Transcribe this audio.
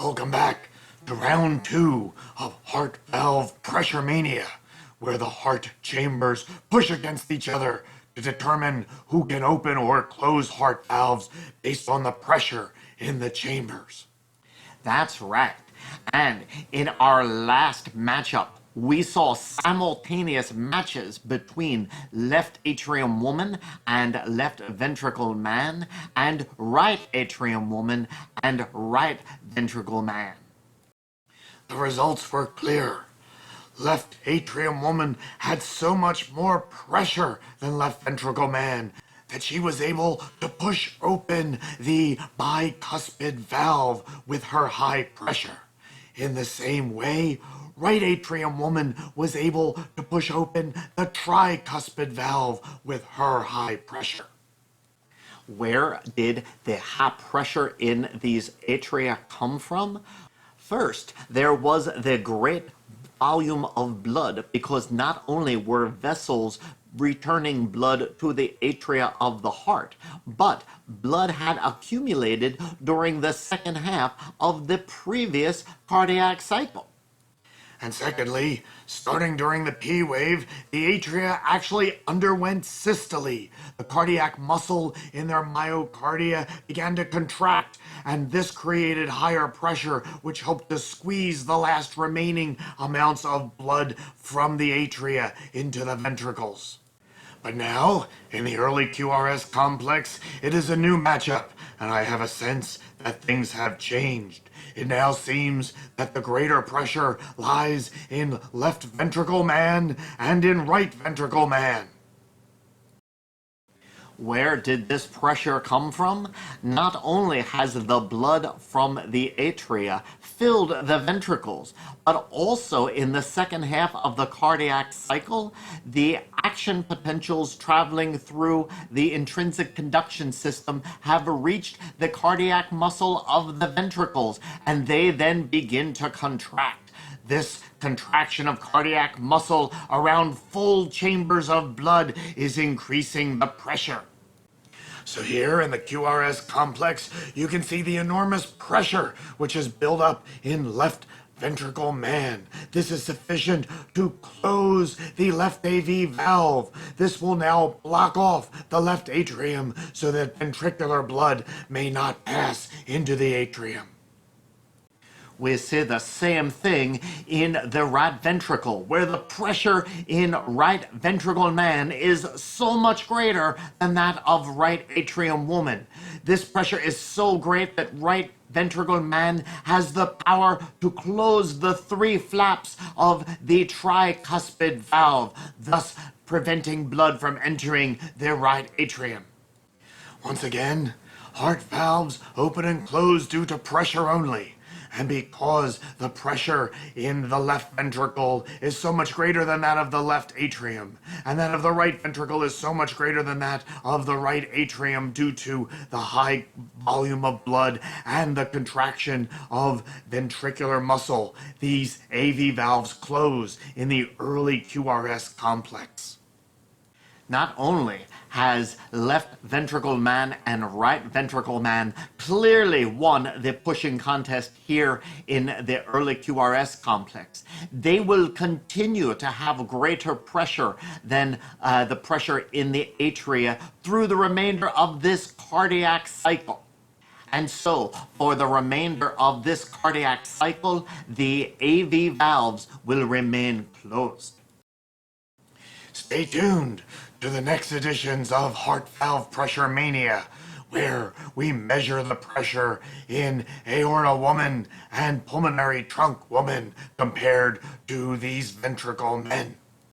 Welcome back to round 2 of heart valve pressure mania, where the heart chambers push against each other to determine who can open or close heart valves based on the pressure in the chambers. That's right. And in our last matchup, we saw simultaneous matches between left atrium woman and left ventricle man, and right atrium woman and right ventricle man. The results were clear. Left atrium woman had so much more pressure than left ventricle man that she was able to push open the bicuspid valve with her high pressure. In the same way, right atrium woman was able to push open the tricuspid valve with her high pressure. Where did the high pressure in these atria come from? First, there was the great volume of blood, because not only were vessels returning blood to the atria of the heart, but blood had accumulated during the second half of the previous cardiac cycle. And secondly, starting during the P wave, the atria actually underwent systole. The cardiac muscle in their myocardia began to contract, and this created higher pressure, which helped to squeeze the last remaining amounts of blood from the atria into the ventricles. But now, in the early QRS complex, it is a new matchup, and I have a sense that things have changed. It now seems that the greater pressure lies in left ventricle man and in right ventricle man. Where did this pressure come from? Not only has the blood from the atria filled the ventricles, but also in the second half of the cardiac cycle, the action potentials traveling through the intrinsic conduction system have reached the cardiac muscle of the ventricles, and they then begin to contract. This contraction of cardiac muscle around full chambers of blood is increasing the pressure. So here in the QRS complex, you can see the enormous pressure which is built up in left ventricle man. This is sufficient to close the left AV valve. This will now block off the left atrium so that ventricular blood may not pass into the atrium. We see the same thing in the right ventricle, where the pressure in right ventricle man is so much greater than that of right atrium woman. This pressure is so great that right ventricle man has the power to close the 3 flaps of the tricuspid valve, thus preventing blood from entering the right atrium. Once again, heart valves open and close due to pressure only. And because the pressure in the left ventricle is so much greater than that of the left atrium, and that of the right ventricle is so much greater than that of the right atrium due to the high volume of blood and the contraction of ventricular muscle, these AV valves close in the early QRS complex. Not only has left ventricle man and right ventricle man clearly won the pushing contest here in the early QRS complex, they will continue to have greater pressure than the pressure in the atria through the remainder of this cardiac cycle. And so, for the remainder of this cardiac cycle, the AV valves will remain closed. Stay tuned to the next editions of Heart Valve Pressure Mania, where we measure the pressure in aorta woman and pulmonary trunk woman compared to these ventricle men.